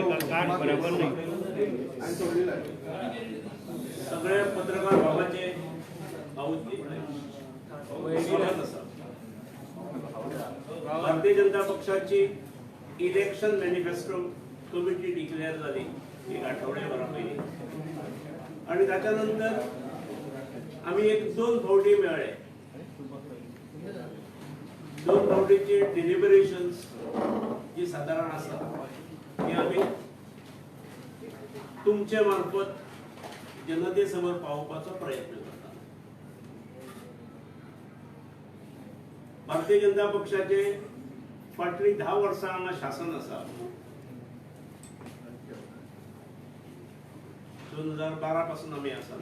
Card बरोबर नाही. सगळे पत्रकार भावाचे भारतीय जनता पक्षाची इलेक्शन मॅनिफेस्टो कमिटी डिक्लेअर झाली एक आठवड्याभरा पहिले आणि त्याच्यानंतर आम्ही एक दोन फावटी मिळाले. दोन फावटीचे डिलिबरेशन्स जी साधारण असतात ती आम्ही तुमच्या मार्फत जनतेसमोर पावपाचा प्रयत्न करतात. भारतीय जनता पक्षाचे फाटली 10 वर्सां हांगा शासन आसा. 2012 पासून आमी आसा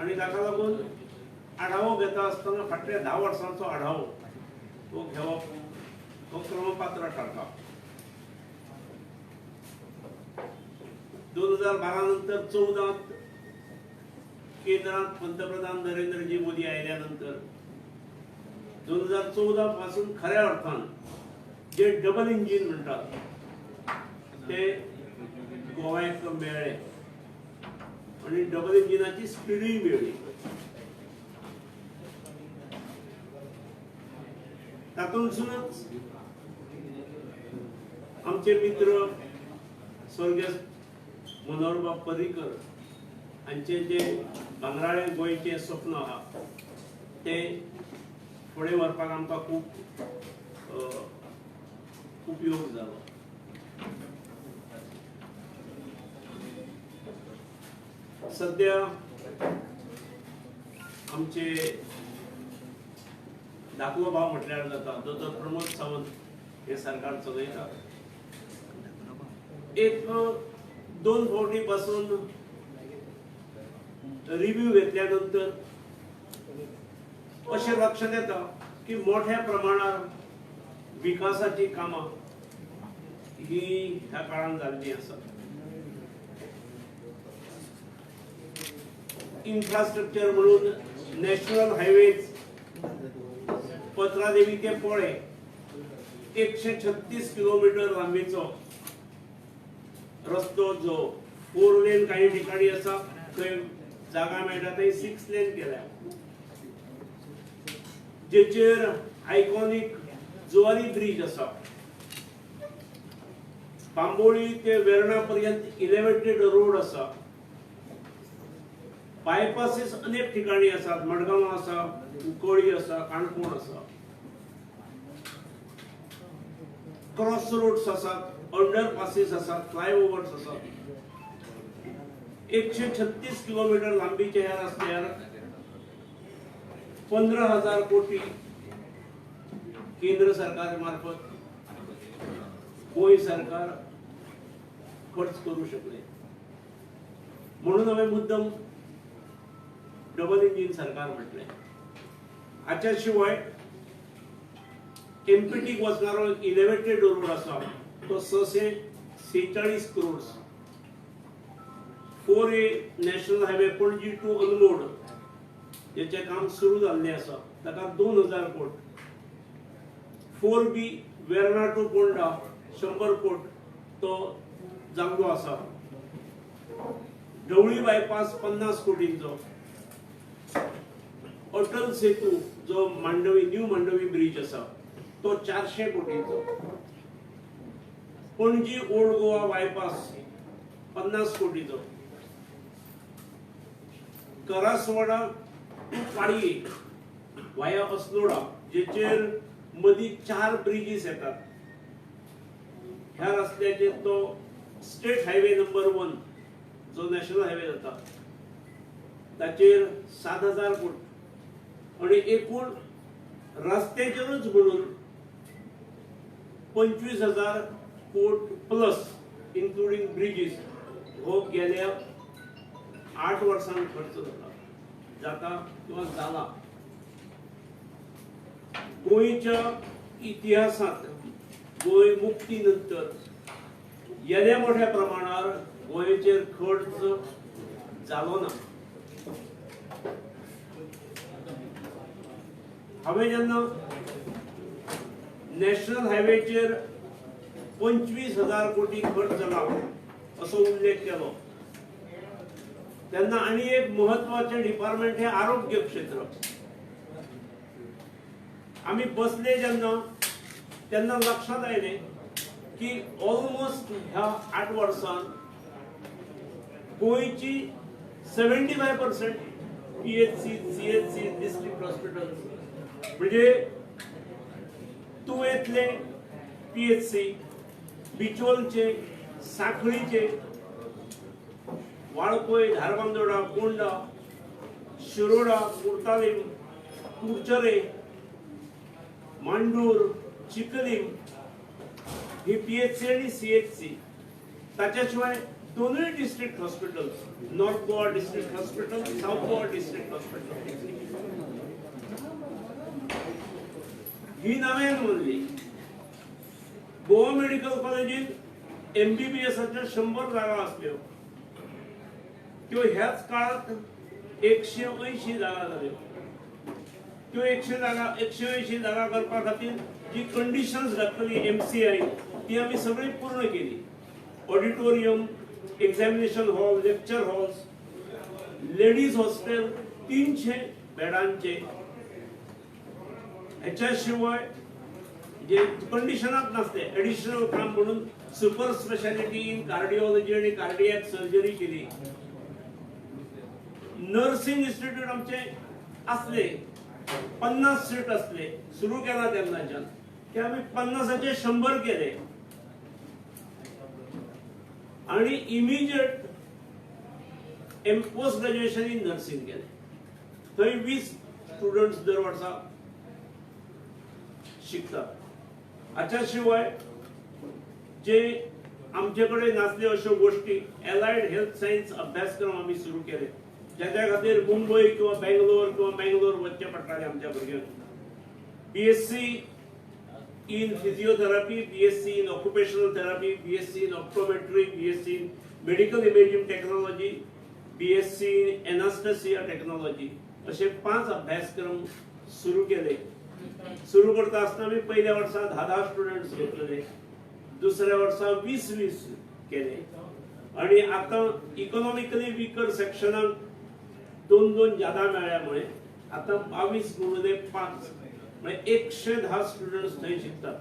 आणि ताका लागून आढावो घेता आसतना फाटल्या 10 वर्सांचो आढावो तो घेवप तो क्रमपात्र ठरता. 2012 नंतर 14 केंद्रात पंतप्रधान नरेंद्रजी मोदी आयल्यानंतर 2014 पासून खऱ्या अर्थान जे डबल इंजिन म्हणतात ते गोव्याक मेळ्ळे आणि डबल इंजिनाची स्पीडूय मेळ्ळी. तातूंतसूनच आमचे मित्र स्वर्गीय मनोहरबाब पर्रीकर हांचे जे भांगराळे गोंयचे स्वप्न आहा ते फुडें व्हरपाक आमकां खूब उपयोग जालो. सध्या आमचे धाकलो भाव म्हटल्यार जाता दोतोर प्रमोद सावंत हे सरकार चलयता. एक दोन फावटी पासून रिव्ह्यू घेतल्या नंतर अशें लक्षात येता की मोठ्या प्रमाणात विकासाची कामां ही ह्या काळात जाल्ली आसा. इन्फ्रास्ट्रक्चर म्हणून नॅशनल हायवेज पत्रादेवी ते पोळे 136 किलोमीटर लांबीचो रस्तो जो 4 लेन काही ठिकाणी आसा थंय जागा मेळटा थंय 6 लेन केल्या. जेचेर आयकॉनिक जुवारी ब्रिज आसा. बांबोळी ते वेर्णा पर्यंत इलेवेटेड रोड आसा. बायपासेस अनेक ठिकाणी आसात. मडगांव आसा, कुंकळी आसा, काणकोण आसा. क्रॉस रोड्स आसात, अंडरपासेस आसात, फ्लायओव्हर्स आसात. 136 किलोमीटर लांबीच्या ह्या रस्त्यार 15,000 कोटी केंद्र सरकार मार्फत गोंय सरकार खर्च करू शकले. म्हणून हांवें मुद्दम डबल इंजिन सरकार म्हटले. हाच्या शिवाय एमपीटीक वचणारो इलेवेटेड रोड आसा तो 646 crore. 4A national highway Panaji to Anmod जेचे काम सुरू जाल्ले आसा ताका 2000 कोट. 4B वेर्णा टू पोंडा 100 कोट तो जाल्लो आसा. ढवळी बायपास 50 कोटींचो. अटल सेतू जो मांडवी न्यू मांडवी ब्रिज आसा तो 400 कोटींचो. पणजी ओल्ड गोवा बायपास 50 कोटीचो. करासवाडा टू पाडये वाया अस्नोडा जेचेर मदीं 4 ब्रिजीस येतात. ह्या रस्त्याचेर तो स्टेट हायवे नंबर 1 जो नॅशनल हायवे जाता ताचेर 7,000 कोटी आणि एकूण रस्त्याचेरूच म्हणून 25,000 कोट प्लस इन्क्लुडिंग ब्रिजीस हो गेल्या 8 वर्सांत खर्च जाता किंवा जाला. गोंयच्या इतिहासात गोंय मुक्ती नंतर येद्या मोठ्या प्रमाणावर गोंयचेर खर्च जालो ना. हांवें जेन्ना नॅशनल हायवेचेर 25,000 कोटी खर्च जाला असो उल्लेख केलो. तेन्ना आणि एक महत्वाचे डिपार्टमेंट हे आरोग्य क्षेत्र. आम्ही बसले जेन्ना तेन्ना लक्षात आयले की ऑलमोस्ट ह्या 8 वर्षांत गोंयची 75% PHC, CHC, डिस्ट्रिक्ट हॉस्पिटल म्हणजे तुवेतले PHC, बिचोलचे, साखळीचे, वाळपय, धारबांदोडा, कोंडा, शिरोडा, कुर्तालीम, कुरचरे, मांडूर, चिखलीम ही PHC आणि CHC. त्याच्याशिवाय दोन्ही district hospital, north Goa district hospital, south Goa district hospital ही नव्यान बनली. गोवा मेडिकल कॉलेजीत MBBSच्या 100 जागा असल्यो त्यो ह्याच काळात 180 जागा जाल्यो. त्यो 180 जागा करपा खातीर जी कंडिशन्स घातली MCI ती आम्ही सगळी पूर्ण केली. Auditorium, examination hall, lecture halls, ladies hostel 300 बेडांचे. ह्याच्याशिवाय जे कंडिशनात नसते ऍडिशनल काम म्हणून सुपर स्पेशालिटी इन कार्डिओलॉजी आणि कार्डियक सर्जरी केली. नर्सिंग इन्स्टिट्यूट आमचे असले 50 सीट असले सुरू केला तेन्नाच्यान की आम्ही 50चे 100 केले आणि immediate post graduation in nursing केले. थंय 20 स्टुडंट्स दर वर्सा शिकतात. हाच्या शिवाय जे आमच्याकडे नासले अशो गोष्टी एलाइड हेल्थ सायन्स अभ्यासक्रम आम्ही सुरू केले ज्याच्या खातीर मुंबई किंवा बँगलोर वचचे पडटाले आमच्या भुरग्यांक. BSc in physiotherapy, BSc in occupational therapy, BSc in optometry, BSc in medical imaging technology, BSc in anesthesia technology असे 5 अभ्यासक्रम सुरू केले. सुरू करता असताना मी पहिल्या वर्षा 10 स्टुडंट्स घेतले, दुसऱ्या वर्षा 20 केले आणि आता इकॉनॉमिकली वीकर सेक्शनाक 2 जादा मेळ्ळ्यामुळे आता 22 गुणिले 5 म्हणजे 110 स्टुडंट्स थंय शिकतात.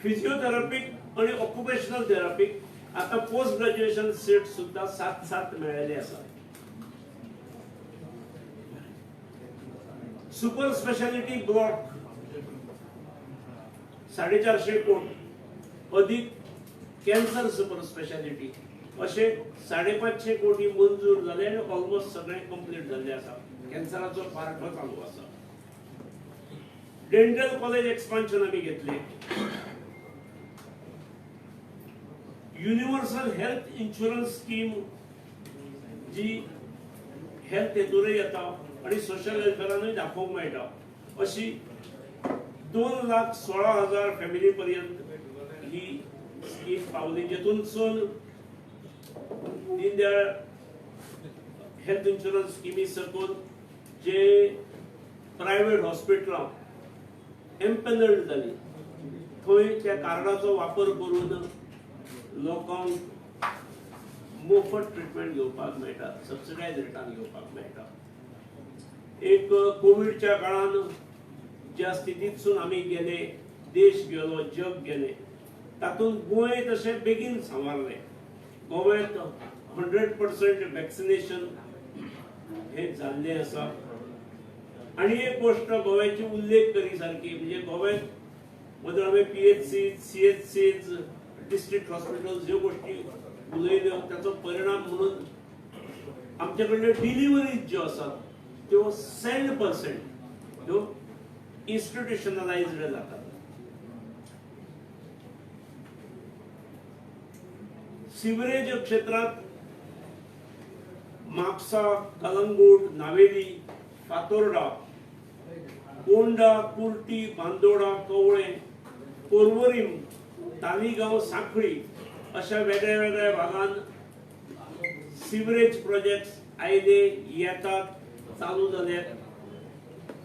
फिजिओथेरपीक आणि ऑक्युपेशनल थेरपीक आता पोस्ट ग्रॅज्युएशन सीट सुद्धा 7 मेळ्ळेले आसा. सुपर स्पेशालिटी ब्लॉक 450 कोटी, अधिक कॅन्सर सुपर स्पेशालिटी असे 550 कोटी मंजूर झाले आणि ऑलमोस्ट सगळे कंप्लीट झाले आसा. कॅन्सराचो पार्ट चालू आसा. डेंटल कॉलेज एक्सपान्शन आम्ही घेतले. युनिव्हर्सल हेल्थ इन्शुरन्स स्कीम जी हेल्थ हेतूनय येता आणि सोशल वेलफेअरानूय दाखोवंक मेळटा अशी 2,16,000 फॅमिली पर्यंत ही स्कीम पावली. जेतूनसून दीनदयाळ हेल्थ इन्शुरन्स स्कीमी सकून जे प्रायव्हेट हॉस्पिटलां एम्पॅनल्ड जाली थंय त्या कार्डाचो वापर करून लोकांक मोफत ट्रीटमेंट घेवपाक मेळटा, सबसिडायज रेटान घेवपाक मेळटा. एक कोविडच्या काळान ज्या स्थितीतसून आम्ही गेले, देश गेलो, जग गेले, तातूंत गोंय तशें बेगीन सांबाळले. गोव्यात 100% वॅक्सिनेशन हे जाल्ले आसा. आणि एक गोष्ट गोव्याची उल्लेख करी सारखी म्हणजे गोव्यात मदीं आमी PHC, CHCs, डिस्ट्रिक्ट हॉस्पिटल्स ह्यो गोष्टी उलयल्यो ताचो परिणाम म्हणून आमचे कडले डिलिव्हरीज ज्यो आसात त्यो 100% त्यो इन्स्टिट्यूशनलाइज्ड जातात. सिवरेज क्षेत्रात म्हापसा, कलंगूट, नावेली, फातोर्डा, कोंडा, कुर्टी, बांदोडा, कवळे, पोरवोरीम, तालिगांव, सांखळी अशा वेगळ्या वेगळ्या भागांत सिवरेज प्रोजेक्ट्स आयले, येतात, चालू झाल्यात.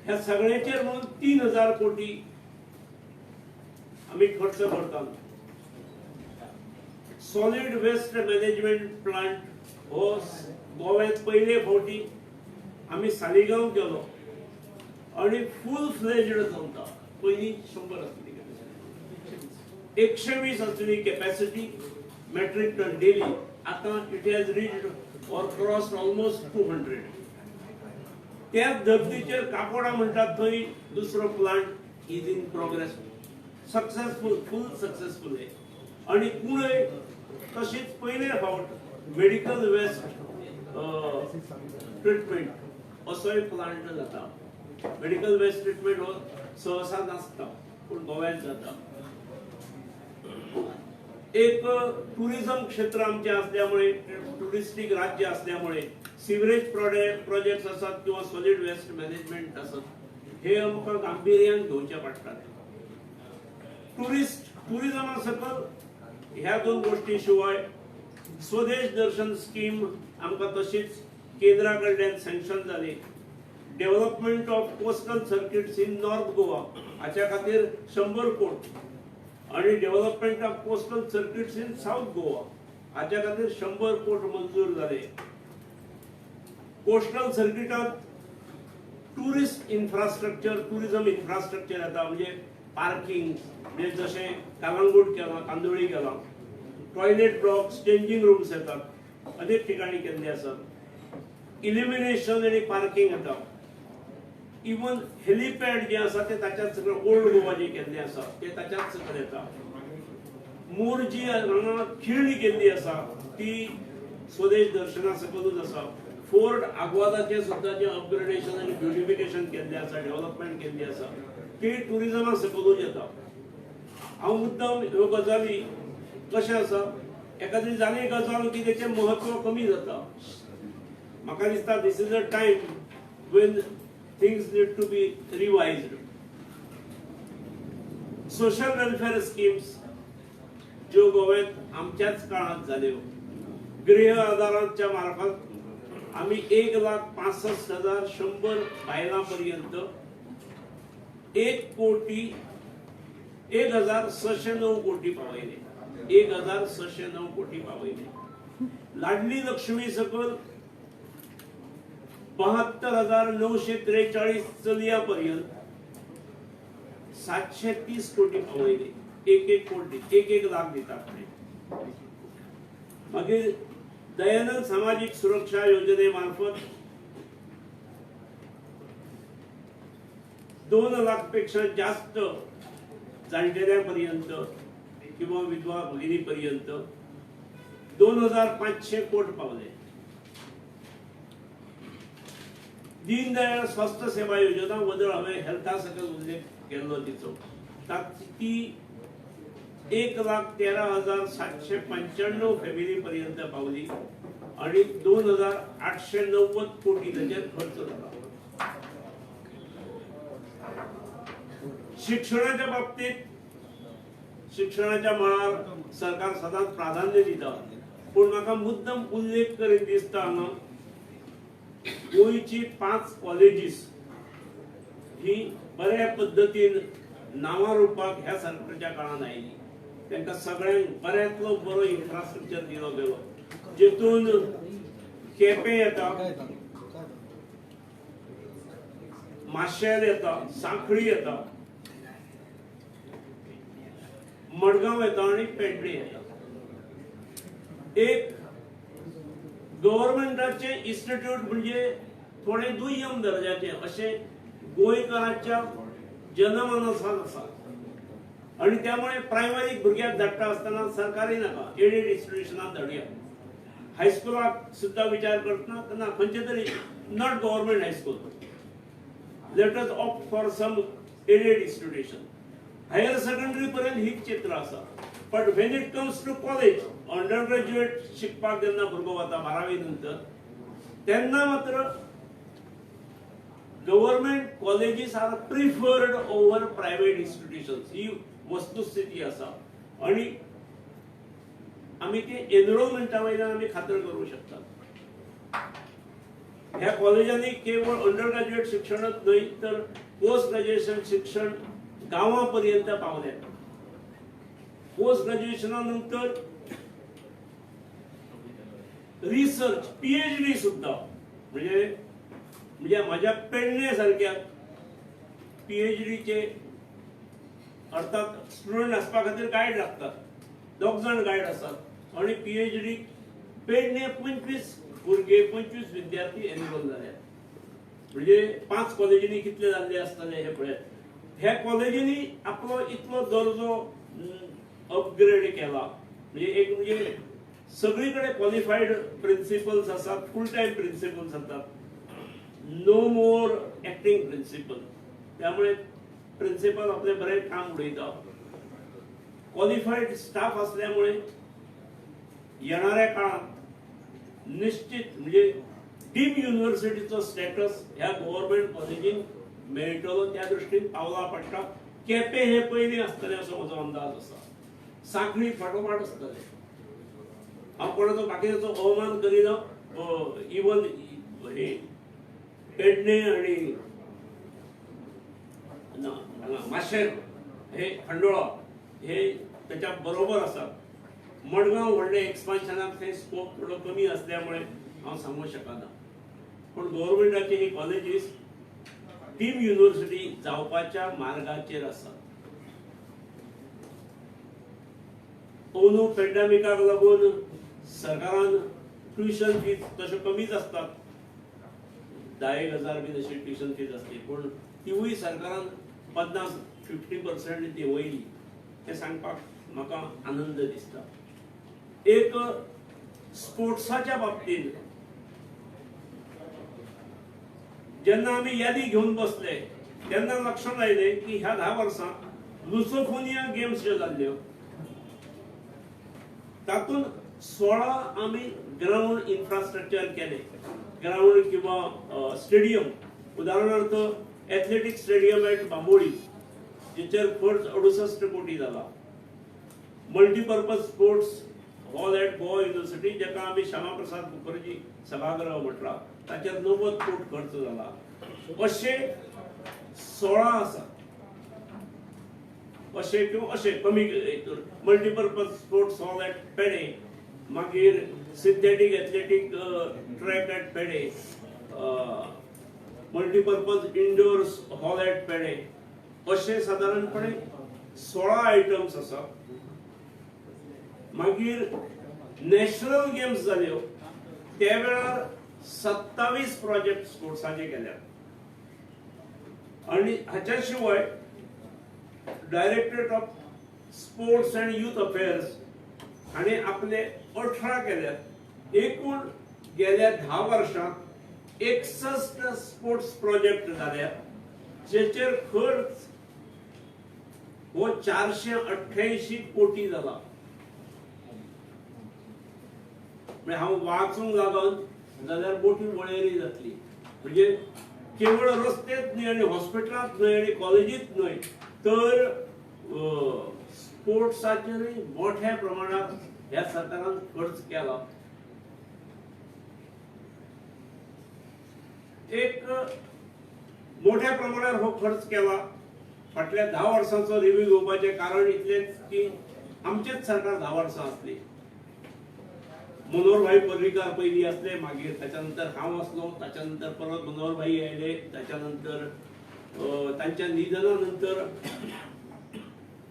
ह्या सगळ्याचेर म्हणून 3,000 कोटी आम्ही खर्च करता. सॉलिड वेस्ट मॅनेजमेंट प्लांट हो गोव्यात पहिले फावटी आम्ही सालिगांव केलो आणि फुल फ्लेज्ड चलता. पहिली 100 असली कॅपॅसिटी, 120 असली कॅपॅसिटी मेट्रिक टन डेली. आता it has reached or crossed almost 200. त्या धर्तीचेर काकोडा म्हणतात थंय दुसरो plant is in progress. Successful, full successful आहे. आणि कुणय तशीच पहिले फावट मेडिकल वेस्ट ट्रीटमेंट असोय प्लांट जाता. मेडिकल वेस्ट ट्रीटमेंट हो सहसा नासता पण गोव्यात जाता. एक टुरिझम क्षेत्र आमचे असल्यामुळे, टुरिस्टिक राज्य असल्यामुळे सिवरेज प्रोजेक्ट असतात किंवा सॉलिड वेस्ट मॅनेजमेंट असत, हे आमकां गांभीर्यान घेवचे पडटात. टुरिझमा सकल ह्या दोन गोष्टी शिवाय स्वदेश दर्शन स्कीम आमकां तशीच केंद्रा कडल्यान सँक्शन जाली. Development of coastal circuits in north Goa हाच्या खातीर 100 कोटी आणि development of coastal circuits in south Goa हाच्या खातीर 100 कोटी मंजूर झाले. कोस्टल सर्किटात टुरिस्ट इन्फ्रास्ट्रक्चर, टुरिझम इन्फ्रास्ट्रक्चर येता. म्हणजे पार्किंग, म्हणजे जसे कालांगूट केला, कांदोळी केला, टॉयलेट ब्लॉक्स, चेंजिंग रूम्स येतात, अनेक ठिकाणी केल्ले आसात. इल्युमिनेशन आणि पार्किंग येता. इवन हेलिपॅड जे आसा ते ताच्याच सकल ओल्ड गोवा जे केल्ले आसा ते ताच्याच सकल येता. मूर जी हांगा खिळणी केल्ली आसा ती स्वदेश दर्शना सकलूच आसा. फोर्ट आग्वादाचे सुद्धा जे अपग्रेडेशन आणि ब्युटिफिकेशन केल्ले आसा, डेव्हलपमेंट केल्ली आसा ती टुरिझमा सकलूच येता. हांव मुद्दाम ह्यो गजाली कशें आसा, एखादी जाली गजाल की तेचें महत्व कमी जाता. म्हाका दिसता this is a time when things need to be revised. Social welfare schemes ज्यो गोव्यात आमच्याच काळात जाल्यो, गृह आधाराच्या मार्फत आम्ही 1,65,100 बायलांपर्यंत 1,609 कोटी पावयले. 1,609 कोटी पावयले. लाडली लक्ष्मी सकल 72,943 चलयांपर्यंत 730 कोटी पावयले. 1 कोटी, 1 लाख दितात. मागीर दयानंद सामाजिक सुरक्षा योजनेमार्फत 2 लाख पेक्षा जास्त जाणटेल्यांपर्यंत किंवा विधवा भगिनीपर्यंत 2,500 कोटी पावले. दीनदयाळ स्वस्थ सेवा योजना बद्दल हांवें हेल्था सकल उल्लेख केल्लो तिचो, ती 1,13,795 फॅमिली पर्यंत पावली आणि 2,890 कोटी ताचेर खर्च झाला. शिक्षणाच्या बाबतीत, शिक्षणाच्या मळार सरकार सदांच प्राधान्य दिता, पण म्हाका मुद्दम उल्लेख करीत दिसता हांगा गोंयची 5 कॉलेजीस ही बऱ्या पद्धतीन नांवां रुपाक ह्या सरकारच्या काळान आयली. तांकां सगळ्यांक बऱ्यांतलो बरो इन्फ्रास्ट्रक्चर दिलो गेलो, जेतून केपें येता, माशेल येता, सांखळी येता, मडगांव येता आणि पेडणे येता. एक गव्हर्नमेंटाचे इन्स्टिट्यूट म्हणजे थोडे दुय्यम दर्जाचे असे गोंयकारांच्या जनमानसांत आसा. आणि त्यामुळे प्रायमरीक भुरग्याक धाडटा आसतना सरकारी नाका, एडेड इन्स्टिट्यूशनात धाडया. हायस्कुलाक सुद्धा विचार करतना ना खंयचे तरी not government high school, let us opt for some aided institution. Higher secondary पर्यंत हीच चित्र आसा. But when it comes to college, undergraduate शिकपाक जेन्ना भुरगो वता 12वी नंतर, तेन्ना मात्र government colleges are preferred over private institutions. ही वस्तुस्थिती आसा आणि आम्ही ते एनरोलमेंटा वयल्यान आम्ही खातर करू शकतात. ह्या कॉलेजांनी केवळ अंडर ग्रॅज्युएट शिक्षणच न्हय तर पोस्ट ग्रॅज्युएशन शिक्षण गावांपर्यंत पावले. पोस्ट ग्रॅज्युएशना नंतर रिसर्च PhD सुद्धा म्हणजे माझ्या पेडणे सारख्या PhD चे अर्थात स्टुडंट असपा खातीर गायड लागतात 2 जण गायड असतात आणि PhD पेडणे 25 भुरगे 25 विद्यार्थी एनरोल झाले म्हणजे 5 कॉलेजींनी कितले जाल्ले असतले हे पळयात ह्या कॉलेजींनी आपलो इतलो दर्जो अपग्रेड केला म्हणजे सगळीकडे क्वालिफाईड प्रिन्सिपल्स असतात फुल टाइम प्रिन्सिपल्स असतात नो मोर ऍक्टिंग प्रिन्सिपल त्यामुळे प्रिन्सिपल आपले बरे काम उडयता क्वालिफाईड स्टाफ असल्यामुळे येणाऱ्या काळात निश्चित म्हणजे डीम युनिव्हर्सिटीचो स्टेटस ह्या गव्हर्नमेंट कॉलेजीन मेळटलो त्या दृष्टीन पावला पडटा केपें हे पयलीं आसतलें असो म्हजो अंदाज आसा सांखळी फाटोफाट आसतले हांव कोणाचो बाकीचो अवमान करिना इवन हे पेडणे आणि माशेर हे खंडोळा हे त्याच्या बरोबर असतात मडगांव व्हडले एक्सपान्शनाक थंय स्कोप थोडो कमी असल्यामुळे हांव सांगूंक शकना पण गव्हर्नमेंटाची ही कॉलेजीस डीम युनिव्हर्सिटी जावपाच्या मार्गाचेर आसात अंदू पॅन्डेमिकाक लागून सरकारान ट्युशन फीज तशें कमीच असतात 10,000 बी अशी ट्युशन फीज असली पण तिवूय सरकारान 50-50% ती वयली हे सांगपाक म्हाका आनंद दिसता एक स्पोर्ट्साच्या बाबतींत जेन्ना आमी यादी घेवन बसले तेन्ना लक्षात आयलें की ह्या 10 वर्सांत लुसोफोनिया गेम्स ज्यो जाल्ल्यो तातूंत 16 आमी ग्राउंड इन्फ्रास्ट्रक्चर केले ग्राउंड किंवा स्टेडियम उदाहरणार्थ एथलेटिक स्टेडियम एट बांबोळी जेचेर खर्च 68 कोटी जाला multipurpose sports hall at Goa university जेका आमी श्यामाप्रसाद मुखर्जी सभागृह म्हटला ताचेर 90 कोटी खर्च जाला अशे 16 आसा अशे किंवा अशे कमी मल्टीपर्पज स्पोर्ट्स हॉल एट पेडे मागीर सिंथेटिक एथलेटिक ट्रॅक एट पेडे मल्टीपर्पज इंडोर्स हॉल एट पेडे अशे साधारणपणे 16 आयटम्स आसा मागीर नॅशनल गेम्स जाल्यो त्या वेळार 27 प्रोजेक्ट स्पोर्ट्साचे केल्या आणि हाच्या शिवाय directorate of sports and youth affairs हाणे आपले 18 केल्यात एकूण गेल्या 10 वर्षांत 61 स्पोर्ट्स प्रोजेक्ट जाल्या जेचेर खर्च हो 488 कोटी जाला म्हणजे हांव वाचूंक लागून जाल्यार मोठी वळेरी जातली म्हणजे केवळ रस्तेच न्हय आनी हॉस्पिटलांत न्हय आनी कॉलेजीत न्हय तर स्पोर्ट्साचेरय मोठ्या प्रमाणात ह्या सरकारान खर्च केला एक मोठ्या प्रमाणात हो खर्च केला फाटल्या 10 वर्सांचो रिव्ह्यू घेवपाचे कारण इतलेच की आमचेच सरकार 10 वर्सां असली मनोहर भाई पर्रीकार पयलीं असले मागीर त्याच्यानंतर हांव असलो त्याच्यानंतर परत मनोहर भाई आयले त्याच्यानंतर तांच्या निधनानंतर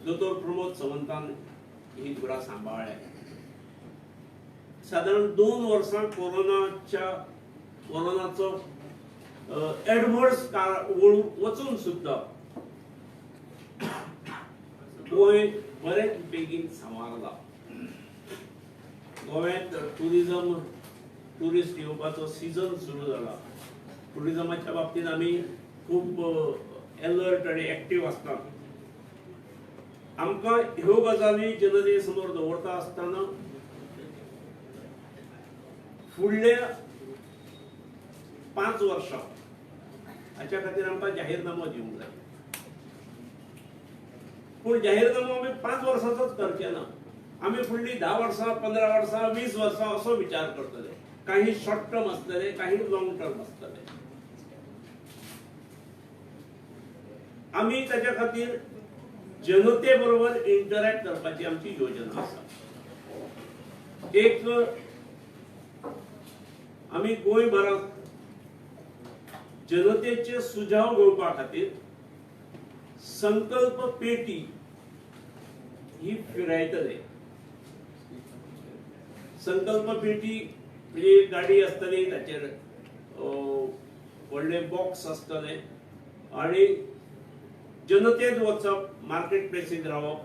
दोतोर प्रमोद सावंतान ही धुरा सांबाळ्ळ्या साधारण 2 वर्सां कोरोनाचो एडवर्स काळ वचून सुद्धा गोंय बरेच बेगीन सांबाळला गोव्यात टुरिस्ट येवपाचो सीझन सुरू जाला टुरिझमाच्या बाबतीत आमी खूप अलर्ट आणि ऍक्टिव्ह असतात आमकां ह्यो गजाली जनते समोर दवरता आसतना फुडल्या 5 वर्सां हाच्या खातीर आमकां जाहीरनामो दिवंक जाय पूण जाहीरनामो आमी 5 वर्सांचोच करचे ना आमी फुडली 10 वर्सां 15 वर्सां 20 वर्सां असो विचार करतले काही शॉर्ट टर्म असतले काही लॉंग टर्म असतले आमी त्याच्या खातीर जनते बरोबर इंटरॅक्ट करपाची आमची योजना आसा. एक आमी गोंयभरांत जनतेचे सुझाव घेवपा खातीर संकल्प पेटी ही फिरायतले. संकल्प पेटी म्हणजे एक गाडी आसतली, ताचेर व्हडले बॉक्स आसतले आणि जनतेत वचप, मार्केट प्लेसीत रावप.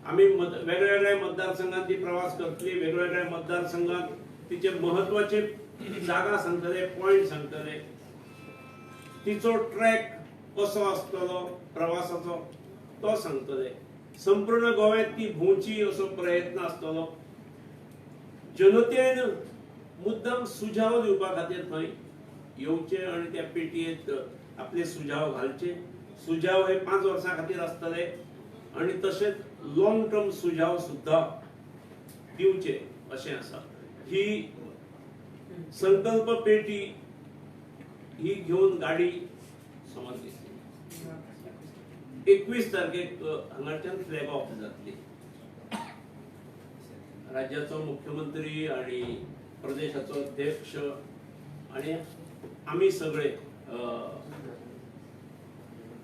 आम्ही वेगवेगळ्या मतदारसंघात ती प्रवास करतली, वेगवेगळ्या मतदारसंघात तिचे महत्वाचे जागा सांगतले, पॉइंट सांगतले, तिचो ट्रॅक कसो आसतलो प्रवासाचो तो सांगतले. संपूर्ण गोव्यात ती भोंवची असो प्रयत्न आसतलो. जनतेन मुद्दाम सुझाव दिवपा खातीर थंय येवचे आणि त्या पेटयेत आपले सुझाव घालचे. सुझाव हे 5 वर्सां खातीर आसतले आणि तशेंच लॉंग टर्म सुझाव सुद्धा दिवचे अशें आसा. ही संकल्प पेटी ही घेऊन गाडी समज दिसली. 21 तारखेक हांगाच्यान फ्लॅग ऑफ जातली. राज्याचो मुख्यमंत्री आणि प्रदेशाचो अध्यक्ष आणि आम्ही सगळे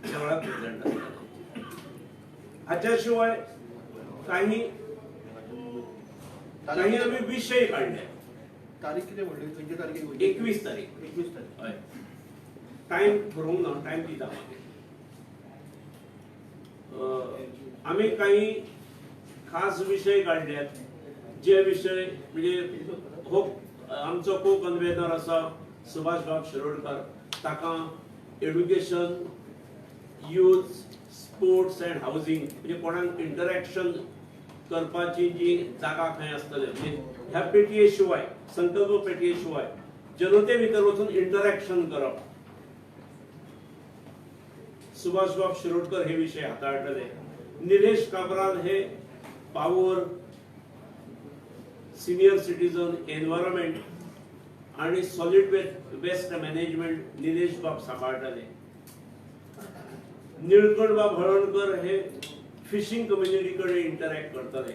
देवळात प्रेझेंट आसतले. हाच्या शिवाय काही आम्ही विषय काढले. तारीख किती म्हणली? 21 तारीख. 21 तारीख. 21 तारीख. हय. टाइम बरोवंक ना, टाइम दिता मागीर. आम्ही काही खास विषय काढल्यात, जे विषय म्हणजे हो आमचो को कन्व्हेनर आसा सुभाष बाब शिरोडकर, ताका education, youth, sports and housing म्हणजे कोणाक इंटरॅक्शन करपाची जी जागा खंय आसतली, म्हणजे ह्या पेटये शिवाय, संकल्प पेटये शिवाय जनते भितर वचून इंटरॅक्शन करप, सुभाष बाब शिरोडकर हे विषय हाताळटले. निलेश काब्राल हे पॉवर, सिनियर सिटीजन, एन्व्हायरमेंट आणि सॉलिड वेस्ट मॅनेजमेंट निलेश बाब सांभाळटले. निळकंठ बाब हळणकर हे फिशिंग कम्युनिटी कडे इंटरॅक्ट करतले.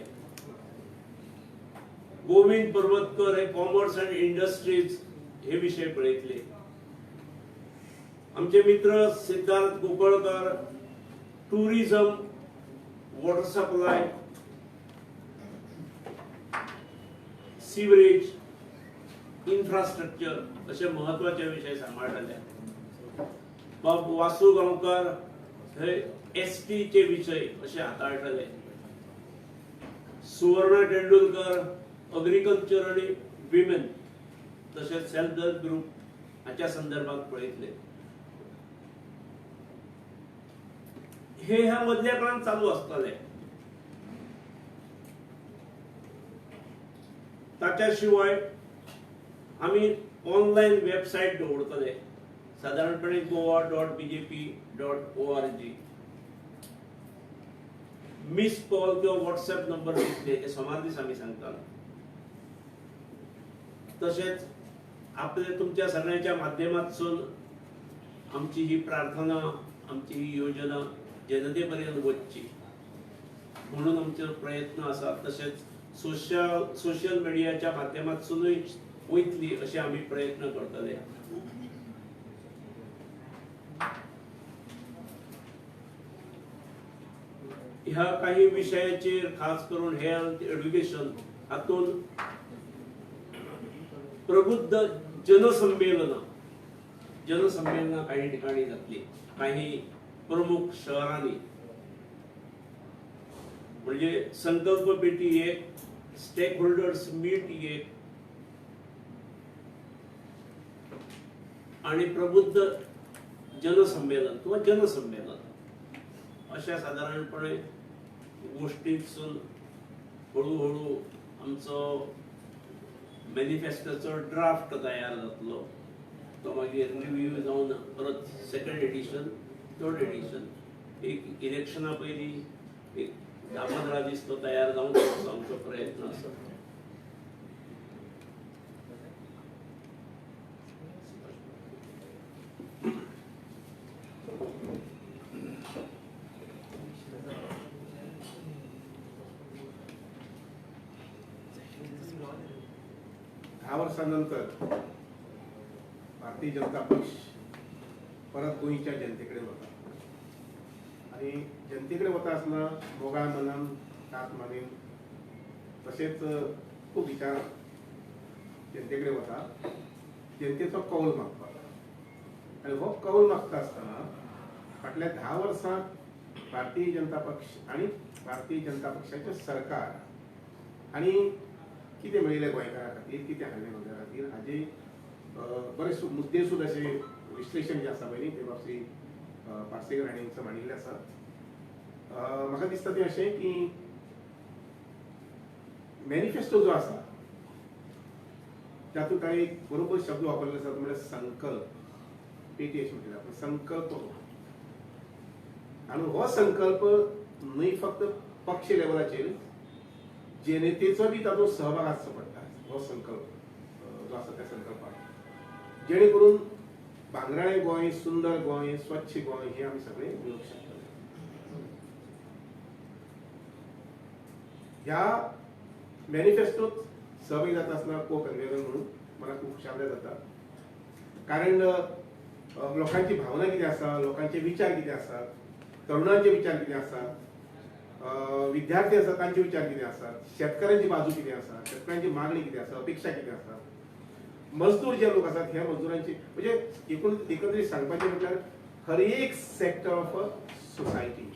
गोविंद पर्वतकर हे कॉमर्स अँड इंडस्ट्रीज हे विषय पळयतले. आमचे मित्र Siddharth Kunkalkar tourism, water supply, sewerage, infrastructure असे महत्वाचे विषय सांभाळटले. बाब वासू गांवकर हे एसटी चे विषय असे हाताळटले. सुवर्णा तेंडुलकर अग्रिकल्चर आणि विमेन तसेच सेल्फ हेल्प ग्रुप हाच्या संदर्भात पळयतले. हे ह्या मधल्या काळात चालू असतले. ताच्या शिवाय आम्ही ऑनलाईन वेबसाईट दवरतले, साधारणपणे goa.bjp.org. मिस कॉल किंवा व्हॉट्सअप नंबर दिसले ते सोमार दीस आम्ही सांगता. तसेच आपले तुमच्या सगळ्यांच्या माध्यमातून आमची ही प्रार्थना, आमची ही योजना जनतेपर्यंत वचची म्हणून आमचे प्रयत्न आसा. तसेच सोशल मीडियाच्या माध्यमातूनय वयतली असे आम्ही प्रयत्न करतले. ह्या काही विषयाचेर खास करून हेल्थ, एड्युकेशन हातून प्रबुद्ध जनसंमेलना काही ठिकाणी जातली, काही प्रमुख शहरांनी. म्हणजे संकल्प पेटी एक, स्टेक होल्डर्स मीट एक आणि प्रबुद्ध जनसंमेलन किंवा जनसंमेलन अशा साधारणपणे गोष्टींसून हळूहळू आमचो मॅनिफेस्टोचो ड्राफ्ट तयार जातलो. तो मागीर रिव्ह्यू जावन परत सेकंड एडिशन, थर्ड एडिशन, एक इलेक्शना पयलीं एक 10-15 दीस तो तयार जावन आमचो प्रयत्न आसा. 10 वर्षांनंतर भारतीय जनता पक्ष परत गोंयच्या जनतेकडे वता आणि जनतेकडे वता आसतना मोगाळ मनान ताक मानेन तशेंच खूब विचार जनतेकडे वता जनतेचो कौल मागपाक आनी हो कौल मागता आसतना फाटल्या 10 वर्सांत भारतीय जनता पक्ष आणि भारतीय जनता पक्षाचे सरकार आणि कितें मेळिल्लें गोंयकारा खातीर कितें हाडलें गोंयकारा खातीर हाजे बरेच मुद्देसूद अशें विश्लेशण जें आसा पळय ते बाबतींत पार्सेकर हांणी मांडिल्लें आसा. म्हाका दिसता तें अशें की मॅनिफेस्टो जो आसा तातूंत ताणें एक बरोबर शब्द वापरले आसा तो म्हळ्यार संकल्प पेटी अशें म्हणटा पूण संकल्प आणि हो संकल्प न्हय फक्त पक्ष लेवलाचेर जनतेचो बी तातूंत सहभाग आसचो पडटा. हो संकल्प जो आसा त्या संकल्पाक जेणे करून भांगराळें गोंय सुंदर गोंय स्वच्छ गोंय हे आमी सगळे मेळूंक शकतले. ह्या मॅनिफेस्टोत सहभागी जाता आसतना को कन्व्हेनर म्हणून मला खूब खुशालकाय जाता कारण लोकांची भावना कितें आसा लोकांचे विचार कितें आसात तरुणांचे विचार कितें आसात विद्यार्थी आसात तांचे विचार कितें आसात शेतकऱ्यांची बाजू कितें आसा शेतकऱ्यांची मागणी कितें आसा अपेक्षा कितें आसा मजदूर जे लोक आसात ह्या मजदुरांची म्हणजे एकंदरीत सांगपाचें म्हटल्यार हर एक सेक्टर ऑफ अ सोसायटी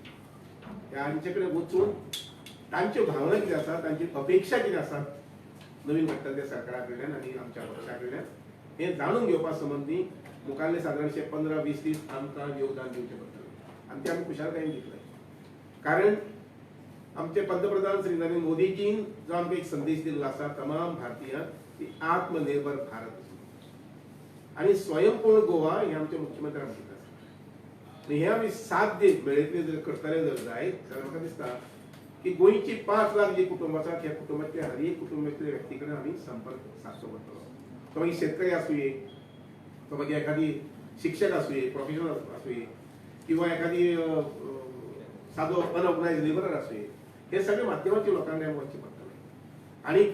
ह्यांचे कडेन वचून तांच्यो भावना कितें आसा तांची अपेक्षा कितें आसात नवीन घडटले त्या सरकारा कडल्यान आनी आमच्या पक्षा कडल्यान हें जाणून घेवपा संबंदी मुखाल्ले सादारणशे 15-20 दीस आमकां योगदान दिवचें पडटलें आनी तें आमी खुशालकायेन दितले कारण आमचे पंतप्रधान श्री नरेंद्र मोदीजीन जो आमकां एक संदेश दिल्लो आसा तमाम भारतीयांक की आत्मनिर्भर भारत आनी स्वयंपूर्ण गोवा हे आमचे मुख्यमंत्री म्हणटा आनी हे आमी साध्य मेळयतले जर करतले जर जायत जाल्यार म्हाका दिसता की गोंयची 5 लाख जी कुटुंब आसात ह्या कुटुंबातल्या हर एक कुटुंबातल्या व्यक्ती कडेन आमी संपर्क सादचो पडटलो. तो मागीर शेतकरी आसूये तो मागीर एखादी शिक्षक आसूये प्रोफेशनल आसूये किंवा एखादी सादो अनऑर्गनायज लेबरर आसूये हे सगळे माध्यमाचे लोकांकडे वचचे पडटले आनीक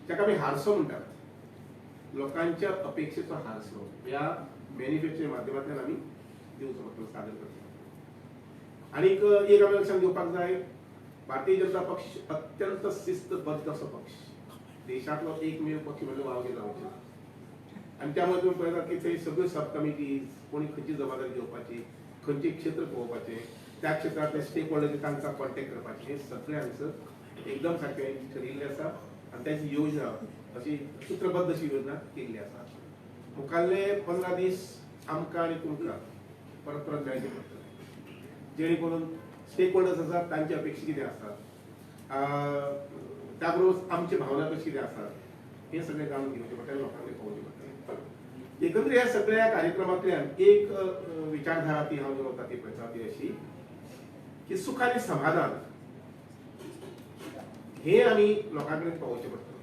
जाका आमी हारसो म्हणटात लोकांच्या अपेक्षेचो हारसो ह्या मॅनिफेस्टोच्या माध्यमांतल्यान आमी दिवचो पडटलो सादर करतलो. आनीक एक आमी लक्षांत घेवपाक जाय भारतीय जनता पक्ष अत्यंत शिस्तबद्ध असो पक्ष देशांतलो एकमेव पक्ष म्हणजे वावगे जावचे आनी त्यामुळे तुमी पळयतात की थंय सगळ्यो सब कमिटीज कोणी खंयची जबाबदारी घेवपाची खंयचे क्षेत्र पळोवपाचे त्या क्षेत्रांतले स्टेक होल्डर तांकां कॉन्टेक्ट करपाचे हे सगळे हांगसर एकदम सारकें ठरिल्लें आसा आनी त्याची योजना अशी सूत्रबद्ध अशी योजना केल्ली आसा. मुखाल्ले 15 दीस आमकां आनी तुमकां परत परत मेळचें पडटलें जेणे करून स्टेक होल्डर्स आसात तांची अपेक्षा कितें आसात त्या बरोबर आमची भावना कशी कितें आसात हे सगळें जाणून घेवचें पडटलें लोकांक पावोवचें पडटलें. एकंदरीत ह्या सगळ्या कार्यक्रमांतल्यान एक विचारधारा ती हांव जोडटा ती पळयता ती अशी की सुख आनी समाधान हे आमी लोकां कडेन पावोवचें पडटलें.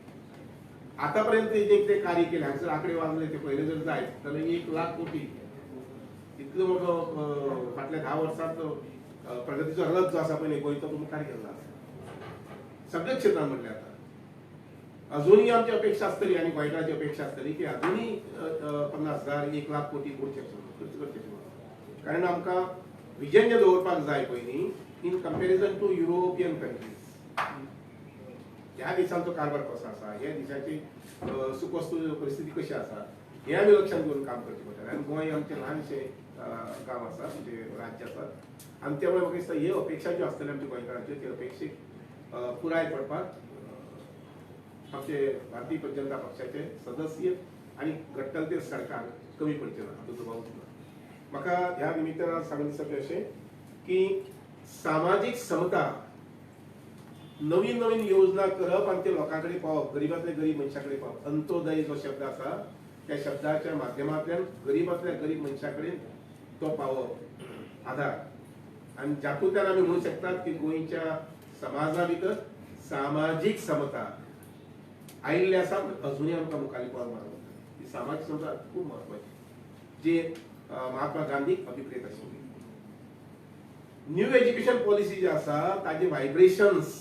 आतापर्यंत जे कितें कार्य केलें हांगसर आंकडे वाजले ते पयले जर जायत जाल्यार 1 लाख कोटी इतलो मोठो फाटल्या 10 वर्सांत प्रगतीचो रथ जो आसा पळय गोंयचो तो मुखार गेल्लो आसा सगळ्या क्षेत्रांत म्हटलें आतां अजुनूय आमची अपेक्षा आसतली आनी गोंयकारांची अपेक्षा आसतली की अजुनूय 50,000 1 लाख कोटी खर्च करचे कारण आमकां विजन जें दवरपाक जाय पयलीं in comparison to European countries ह्या देशांचो कारभार कसो आसा ह्या देशाची सुखवस्तू परिस्थिती कशी आसा हे आमी लक्षांत घेवन काम करचें पडटलें आनी गोंय आमचें ल्हानशें गांव आसा म्हणजे राज्य आसा आनी त्यामुळे म्हाका दिसता ह्यो अपेक्षा ज्यो आसतल्यो आमच्या गोंयकारांच्यो त्यो अपेक्षेक पुराय पडपाक आमचे भारतीय जनता पक्षाचे सदस्य आनी घडटलें तें सरकार कमी पडचें ना हातूंत दुबाव ना. म्हाका ह्या निमित्तान सांगून दिसता अशें की सामाजीक समता नवीन नवीन योजना करप आनी ते लोकां कडेन पावप गरीबांतल्या गरीब मनशा कडेन पावप अंत्योदय जो शब्द आसा त्या शब्दाच्या माध्यमांतल्यान गरीबांतल्या गरीब मनशा कडेन तो पावप आधार आनी जातूंतल्यान आमी म्हणूंक शकतात की गोंयच्या समाजा भितर सामाजीक समता आयिल्ली आसा अजुनूय आमकां मुखारी पावल मारप ही सामाजीक समता खूब म्हत्वाची जी महात्मा गांधीक अभिप्रेत आशिल्ली. न्यू एज्युकेशन पॉलिसी जी आसा ताजे व्हायब्रेशन्स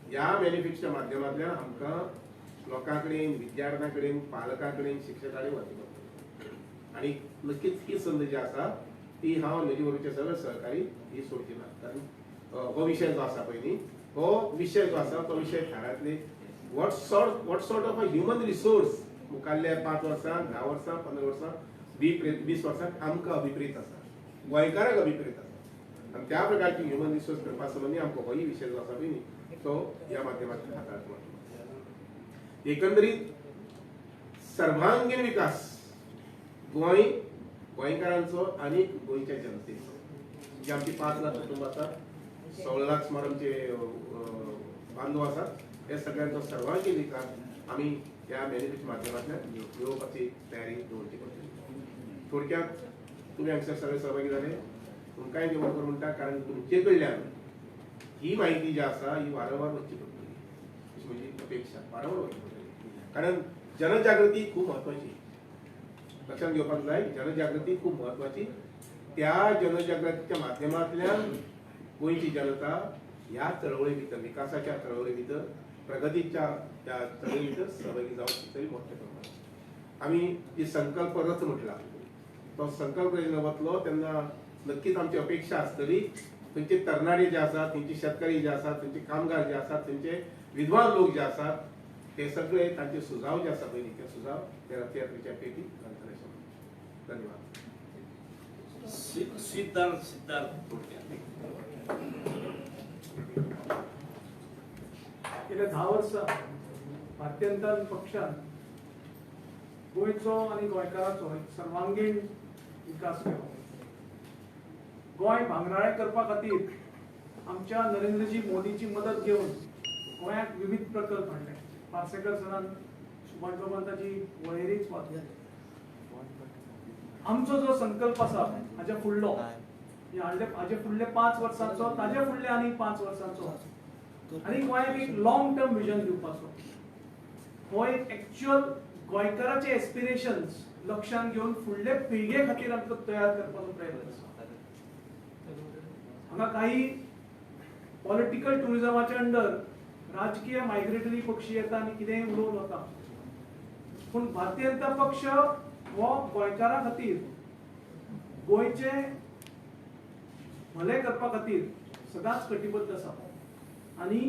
ह्या मॅनिफेस्टोच्या माध्यमांतल्यान आमकां लोकांकडेन, विद्यार्थ्यांकडेन, पालकांकडेन, शिक्षकांकडेन वचूंक पडटलें. आणि नक्कीच ही संद जी आसा ती हांव म्हजे बरोबरचे सगळे सहकारी ही सोडची ना. कारण हो विशय जो आसा पळय न्ही, हो विशय जो आसा तो विशय थारांतले what sort of a human resource मुखाल्ल्या 5 वर्सां, 10 वर्सां, 15 वर्सां, 20 वर्सांक आमकां अभिप्रेत आसा, गोंयकारांक अभिप्रेत आसा. आणि त्या प्रकारची ह्युमन रिसोर्स करपा संबंधी आमकां होय विशय जो आसा पळय न्ही तो ह्या माध्यमांतल्यान हाताळप. एकंदरीत सर्वांगीण विकास गोंयकारांचो आणि गोंयच्या जनतेचो, जी आमची 5 लाख कुटुंब आसा, 16 लाख सुमार आमचे बांधव आसात, हे सगळ्यांचो सर्वांगीण विकास आमी ह्या मॅनिफेस्टो माध्यमांतल्यान घेवपाची तयारी दवरची पडटली. थोडक्यात तुम्ही हांगसर सगळे सहभागी जाले, तुमकांय देवण करूं म्हणटा. कारण तुमचे कडल्यान ही माहिती जी आसा ही वारंवार वचची पडटली अशी म्हजी अपेक्षा, वारंवार वचची पडटली. कारण जनजागृती खूब म्हत्वाची, लक्षात घेवपाक जाय. जनजागृती खूब म्हत्वाची. त्या जनजागृतीच्या माध्यमांतल्यान गोंयची जनता ह्या चळवळी भितर, विकासाच्या चळवळी भितर, प्रगतीच्या त्या चळवळी भितर सहभागी जावची तरी मोठ्या प्रमाणात. आमी जी संकल्प रथ म्हटला तो संकल्प जेन्ना वतलो तेन्ना नक्कीच आमची अपेक्षा आसतली थंयचे तरणाटे जे आसात, थंयचे शेतकरी जे आसात, थंयचे कामगार जे आसात, थंयचे विद्वान लोक जे आसात, ते सगळे तांचे सुझाव जे आसा पळय ते सुझाव त्या रथयात्रेच्या पेटी घालतले. धन्यवाद. सिद्धार्थ गेल्या 10 वर्सां भारतीय जनता पक्षान गोंयचो आनी गोंयकारांचो एक सर्वांगीण विकास केलो. गोंय भांगराळें करपा खातीर आमच्या नरेंद्रजी मोदीची मदत घेवन गोंयांत विविध प्रकल्प हाडले. पार्सेकर सरान सुभाष बाबान ताची वळेरीच वाचली. आमचो जो संकल्प आसा हाच्या फुडलो हाचे फुडले 5 वर्सांचो, ताचे फुडले आनी 5 वर्सांचो, आनी गोंयाक एक लॉंग टर्म विजन दिवपाचो. हो एक एक्चुअल गोंयकाराचे एस्पिरेशन्स लक्षांत घेवन फुडले पिळगे खातीर आमकां तयार करपाचो प्रयत्न आसा. हांगा काही पॉलिटिकल टुरिझमाच्या अंडर राजकीय मायग्रेटरी पक्षी येता आनी कितेंय उलोवन वता. पूण भारतीय जनता पक्ष हो गोंयकारा खातीर गोंयचे भले करपा खातीर सदांच कटिबद्ध आसा. आनी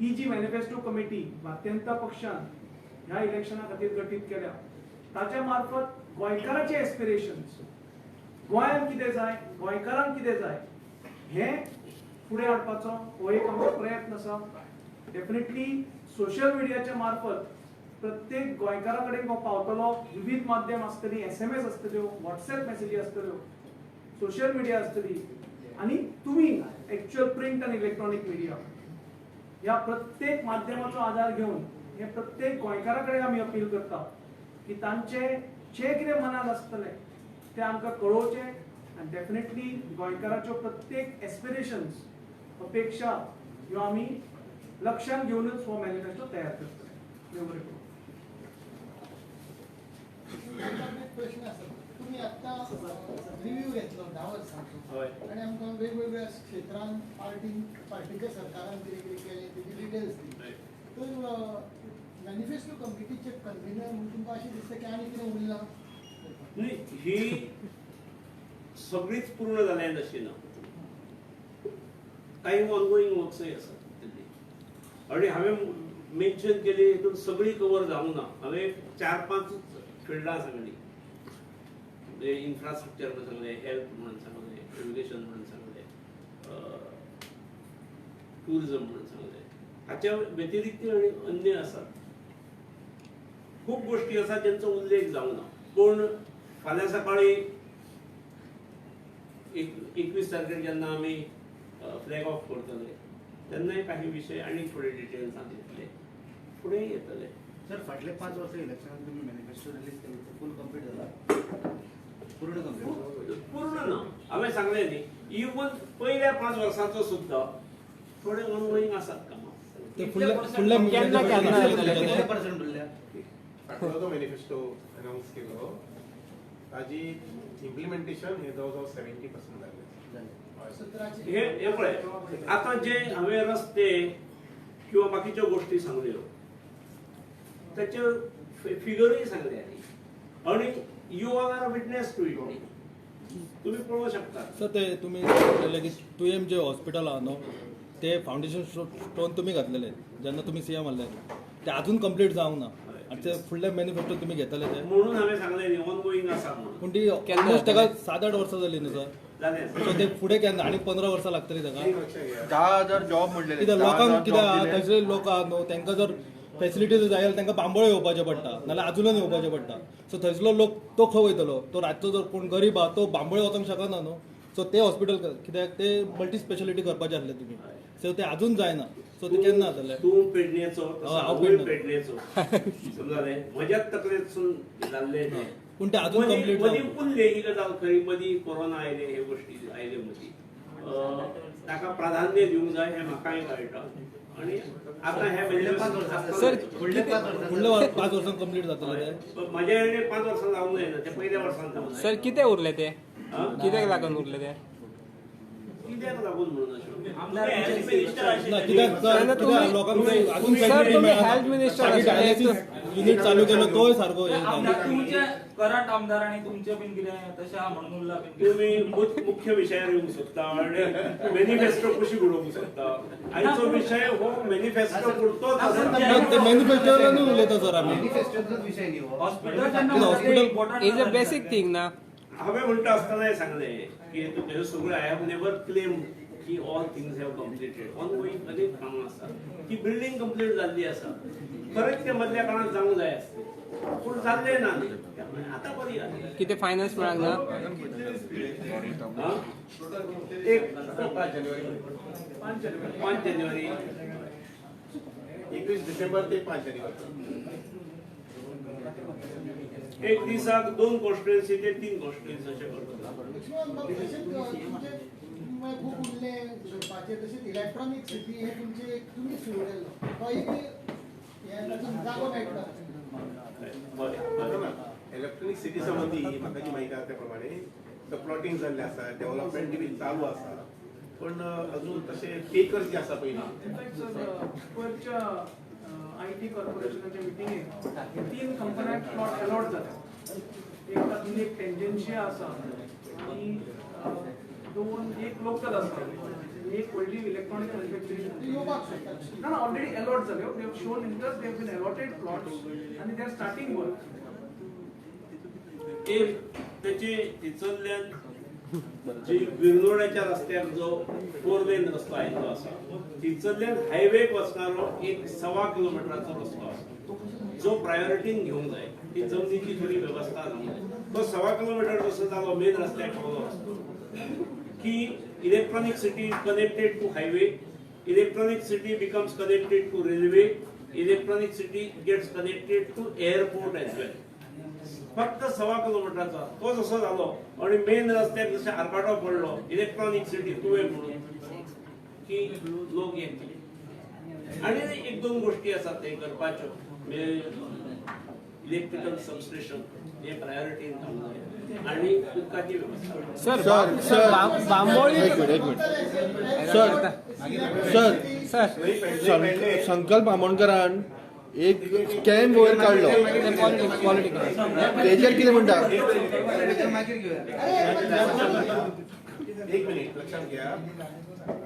ही जी मॅनिफेस्टो कमिटी भारतीय जनता पक्षान ह्या इलेक्शना खातीर गठीत केल्या ताच्या मार्फत गोंयकाराचे एस्पिरेशन्स, गोंयांत कितें जाय, गोंयकारांक कितें जाय हें फुडें हाडपाचो हो एक आमचो प्रयत्न आसा. डेफिनेटली सोशल मिडियाच्या मार्फत प्रत्येक गोंयकारा कडेन हो पावतलो. विविध माध्यम आसतली, SMS आसतल्यो, WhatsApp मेसेजी आसतल्यो, सोशल मिडिया आसतली, आनी तुमी एक्चुअल प्रिंट आनी इलेक्ट्रॉनिक मिडिया ह्या प्रत्येक माध्यमाचो आधार घेवन हे प्रत्येक गोंयकारा कडेन आमी अपील करता की तांचे जे कितें मनात आसतलें ते आमकां कळोवचें. आनी डेफिनेटली गोंयकाराच्यो प्रत्येक एस्पिरेशन्स, अपेक्षा ह्यो आमी लक्षांत घेवनूच हो मॅनिफेस्टो तयार करतले. देव बरें करूं. प्रश्न आसा, तुम्ही आता रिव्ह्यू घेतलो 10 वर्सांचो आणि आमकां वेगवेगळ्या क्षेत्रांत पार्टीच्या सरकारान कितें कितें केलें तेजी डिटेल्स दिली. तर मॅनिफेस्टो कमिटीचे कन्व्हिनर म्हणून तुमकां अशें दिसता की आनी कितें उरलां? न्ही, ही सगळीच पूर्ण जाल्या अशी ना. काही ऑनगोईंग वर्क्सय आसात आणि हांवें मेन्शन केली हितून सगळी कवर जावंक ना. हांवें 4-5 फिल्डां सांगली. म्हणजे इन्फ्रास्ट्रक्चर म्हणून सांगले, हेल्थ म्हणून सांगले, एज्युकेशन म्हणून सांगले, टुरिझम म्हणून सांगले. हाच्या व्यतिरिक्त आणि अन्य आसात. खूप गोष्टी आसात ज्यांचो उल्लेख जावंक ना. पूण फाल्यां सकाळी 21 तारखेर जेन्ना आमी फ्लॅग ऑफ करतले तेन्नाय काही विशय आणि थोडे डिटेल्सांत येतले, फुडें येतले. सर, फाटले 5 वर्सां इलेक्शनाक तुम्ही मॅनिफेस्टो रिलीज केलो, फुल कंप्लीट जाला? पूर्ण कंप्लीट? पूर्ण ना. हांवें सांगलें न्ही, इवन पयल्या 5 वर्सांचो सुद्दां थोडे ऑनगोईंग आसात कामां. फाटलो जो मॅनिफेस्टो अनाउन्स केलो ताजी इम्प्लिमेंटेशन हे जवळ 70% जालें. हे पळय, आतां जे हांवें रस्ते किंवा बाकीच्यो गोष्टी सांगल्यो त्याचे फिगरही सांगले आणि you are witness to it. तुम्ही पळवू शकता. सर ते तुम्ही सांगितलेलं की तुयेम जे हॉस्पिटल आहा न्हू ते फाउंडेशन स्टोन तुम्ही घातलेले जेन्ना तुम्ही सीएम आसले ते अजून कंप्लीट जावंक ना आनी ते फुडले मॅनिफेस्टो तुम्ही घेतले ते म्हणून हांवें सांगलें न्ही ऑन गोईंग आसा म्हणून. पूण ती ऑलमोस्ट ताका 7-8 वर्सां जाली न्ही सर. जालें. सो ते फुडें केन्ना आनी 15 वर्सां लागतली ताका. एक लक्षात घ्या. 10,000 जॉब म्हणलेले. कित्याक लोकांक 10,000 कित्याक जॉब आहा दिले. थंयसरले लोक आहा न्हू तांकां जर फॅसिलिटीज जाय जाल्यार तांकां बांबोळे येवपाचें पडटा नाल्यार आजुनूच येवपाचें पडटा. सो थंयसरलो लोक तो खंय वयतलो. तो रातचो जर कोण गरीब आहा तो बांबोळे वचोंक शकना न्हू. सो ते हॉस्पिटल कित्याक ते मल्टी स्पेशालिटी करपाचे आसले तुमी. सो ते अजून जायना. सो ते केन्ना जातले. तूं पेडणेचो हांव पेडणेचो समजलें. म्हज्याच तकलेसून जाल्लें तें. पूण ते अजून कंप्लीट मदीं जावंक उरले ही गजाल खरी. मदीं कोरोना आयले हे गोश्टी आयले मदीं. ताका प्राधान्य दिवंक जाय हें म्हाकाय कळटा. आणि आतां हे सर, फुडले 5 वर्सां कंप्लीट जातले ते. म्हाज्या हेणे 5 वर्सां जावंक जायना. ते पयल्या वर्सान जावंक जाय. सर कितें उरले ते हा? कित्याक लागून उरले ते कित्याक लागून म्हणून अशें ना कित्याक लोकांक ते अजून सर, फॅसिलिटी तुम्ही मेळना. हेल्थ मिनिस्टर मागीर आशिल्ले. डायलिसीस युनिट चालू केलो तोय सारको हे जावना. तुमचे करंट आमदार आणि तुमचे बीन कितें तशें आहा म्हणून उरला बीन तुम्ही मुख्य विशयार येवंक सोदता आणि मॅनिफेस्टो कशी घडोवंक सोदता. आयचो विषय हो मॅनिफेस्टो पुरतोच आसा. ते मॅन्युफॅक्चररांनी उलयता सर आमी. मॅनिफेस्टोचोच विषय न्ही हो. Hospital hospital is a basic thing ना. हांवें म्हणटा आसतना सांगलें की तुमचे सगळें आय हॅव नेवर क्लेम की all things have completed. On going अनेक कामां आसा. ती बिल्डींग कंप्लीट जाल्ली आसा. खरेंच ते मदल्या काळात जावंक जाय आसलें पूण जाल्लें ना. आतां बरी जाली. कितें फायनान्स मेळाक ना. हा? एक 5 जानेवारी 21 डिसेंबर ते 5 जानेवारी. एक दिसाक 2 कॉन्स्टिट्युएन्सी ते 3 कॉन्स्टिट्युएन्सी अशें करतात. खूप उरले करपाचे. तशेंच इलेक्ट्रॉनिक सिटी हे तुमचे तुमी सुरू केल्लो तोय बी हे तातूंत जागो मेळटा. इलेक्ट्रॉनिक सिटी संबंधी म्हाका जी म्हायती आसा त्या प्रमाणे प्लॉटिंग जाल्लें आसा. डेव्हलपमेंट बी चालू आसा. पण अजून तशे पेकर जे आसा पयलीं वरच्या IT कॉर्पोरेशनाच्या मिटिंगेक 3 कंपन्यांक प्लॉट अलॉट जाता. एक तातूंत एक टेंजेन्शिया आसा आनी 2 एक लोकल आसा. एक व्हडली इलेक्ट्रॉनिक मॅन्युफॅक्चरिंग येवपाक शकता. ना ऑलरेडी अलॉट जाल्यो. They have shown interest. They have been allotted plots आनी दे आर स्टार्टिंग वर्क. एक त्याचे थंयसरल्यान जी विरनोड्याच्या रस्त्यार जो 4 लेन रस्तो आयिल्लो आसा थंयसरल्यान हायवेक वचणारो एक 1.25 किलोमिटराचो रस्तो आसा जो प्रायोरिटीन घेवंक जाय. ती जमनीची थोडी वेवस्था जावंक जाय. तो 1.25 किलोमिटर जसो जालो मेन रस्त्याक पावलो रस्तो की electronic city connected to highway. Electronic city becomes connected to railway. Electronic city gets connected to airport as well. फक्त 1.25 किलोमिटरचा तो जसो जालो आणि मेन रस्त्याक जशें आरपाटो पडलो इलेक्ट्रॉनिक सिटी तुवें म्हणून की लोक येतले. आनी 1-2 गोष्टी आसात ते करपाच्यो. इलेक्ट्रिकल सबस्टेशन हे प्रायोरिटीन जावंक जाय आनी उदकाची वेवस्था. सर बांबोळी एक मिनिट सर संकल्प आमोणकरान एक स्कॅम वयर काढलो तेजेर कितें म्हणटा. मागीर घेऊया. एक मिनिट लक्षात घ्या.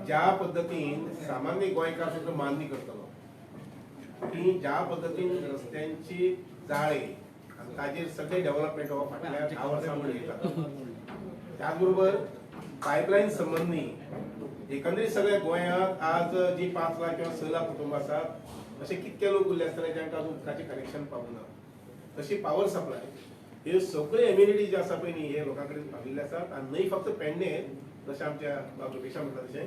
ज्या पद्धतीन सामान्य गोंयकार सुद्धा मान्य करतलो की ज्या पद्धतीन रस्त्यांची जाळे आणि ताजेर सगळे डेव्हलपमेंट हो फाटल्या 10 वर्सां उलयता. त्याचबरोबर पायपलायन संबंधी एकंदरीत सगळ्या गोंयांत आज जी 5 लाख किंवा 6 लाख कुटुंबां आसात असे कितके लोक उरले आसतले ज्यांकां अजून उदकाचें कनेक्शन पावूंक ना. तशी पॉवर सप्लाय हे सगळे एम्युनिटी जे आसा पळय न्ही हे लोकां कडेन पाविल्ले आसात. आनी न्हय फक्त पेडणे जशें आमच्या रुपेशा म्हणटा तशें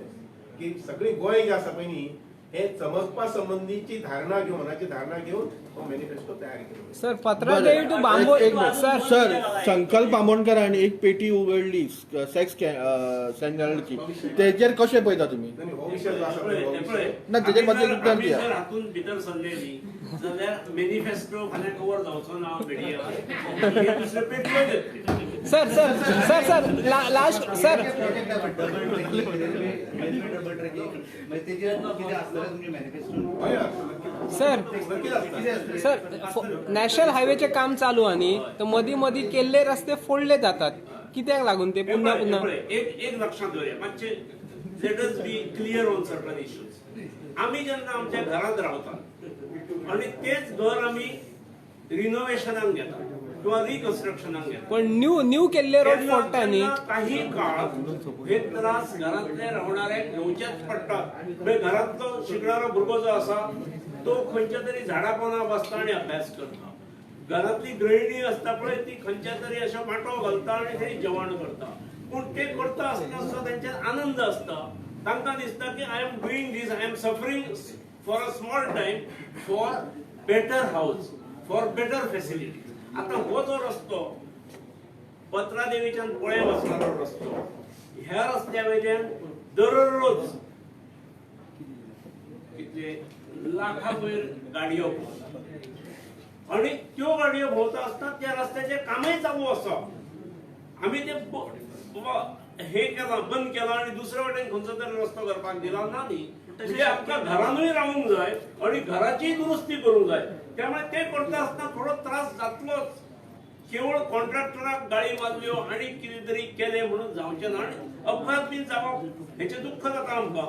की सगळी गोंय जे आसा पळय न्ही हे चमकपा संबंधीची धारणा घेवन मनाची धारणा घेवन हो मॅनिफेस्टो तयार केलो. Sir Patradevi to Bambolim. Sir Sankalp आमोणकरान एक पेटी उघडली सेक्स स्कॅन्डलची तेजेर कशें पळयता तुमी. हो विशय जो आसा पळय हो विशय ना तेजेर मातशें उतर आमी दिया. जर हातून भितर सरलेली जाल्यार मॅनिफेस्टो फाल्यां कवर जावचो ना मिडिया. दुसरे पेटयो देतले. सर लास्ट सर तेजेर कितें आसतलें तुमचे मॅनिफेस्टो. हय सर नक्कीच असतात. सर नॅशनल हायवेचे काम चालू आणि तर मधी मधी केल्ले रस्ते फोडले जातात कित्याक लागून ते पुन्हा पुन्हा एक लक्षात घेऊया मातशे let us B clear on certain issues. आम्ही जेन्ना आमच्या घरात रावतात आणि तेच घर आम्ही रिनोव्हेशनाक घेतात किंवा रिकन्स्ट्रक्शनाक घेतात, पण न्यू केल्ले रोड तेन्ना फोडटा न्ही काही काळ हे त्रास घरातले रावणाऱ्याक घेवचेच पडटात. म्हणजे घरातलो शिकणारो भुरगो जो आसा तो खंयच्या तरी झाडा पोंदा बसता आणि अभ्यास करता. घरातली गृहिणी असता पळय ती खंयच्या तरी अशें माटो घालता आणि थंय जेवण करता. पूण ते करता आसतना तेंच्यात आनंद असता. तांकां दिसता की I am doing this, I am suffering for a small time for better house, for better facilities. आता हो जो रस्तो पत्रादेवीच्यान पळय वचणारो रस्तो, ह्या रस्त्या वयल्यान दररोज कितले लाखा वयर गाडयो भोंवतात आणि त्यो गाडयो भोंवता आसतना त्या रस्त्याचे कामय चालू आसा. आमी ते हे केला बंद केला आणि दुसऱ्या वाटेन खंयचो तरी रस्तो करपाक दिला ना न्ही. म्हणजे आमकां घरानूय रावूंक जाय आणि घराची दुरुस्ती करूंक जाय. त्यामुळे ते करता आसतना थोडो त्रास जातलोच. केवळ कॉन्ट्रॅक्टराक गाळी मारल्यो आणि कितें तरी केलें म्हणून जावचें ना आणि अपघात बी जावप हेचें दुःख जाता आमकां.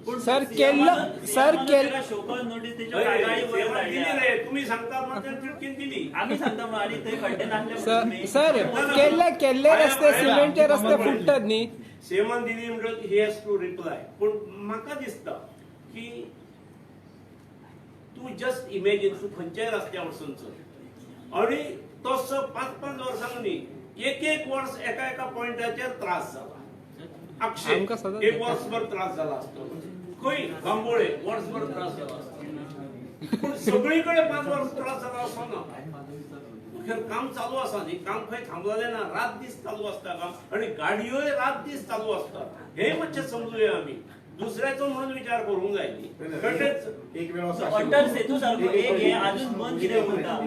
पूण सर केल्लं सर केल शोकॉज नोटीस दिली रे, तुम्ही सांगता म्हणून तें चिटकीन दिली. आम्ही सांगता मग आणि ते खड्डे नासले सर केल्ले रस्ते सिमेंटचे रस्ते फुटतात न्ही. सेमान दिली म्हणटच ही हॅज टू रिप्लाय. पूण म्हाका दिसता की तूं जस्ट इमॅजिन तूं खंयच्याय रस्त्यार वचून चल आणि तसो 5-5 वर्सांनी एक वर्स एका पॉइंटाचेर त्रास जाला. आमकां सदांच अक्षय एक वर्सभर त्रास जाला आसतो. खंय बांबोळे वर्सभर त्रास जाला आसतो. पूण सगळीकडे 5 वर्स त्रास जाला असो ना. मुखेल काम चालू आसा न्ही, काम खंय थांबलेलें ना. रात दीस चालू आसता काम आणि गाडयोय रात दीस चालू आसता. हे मातशें समजुया आमी. दुसऱ्याचो म्हणून विचार करूंक जाय न्ही. कळ्ळेंच. एक वेळ असो अटल सेतू सारको एक हे अजून मन कितें म्हणटा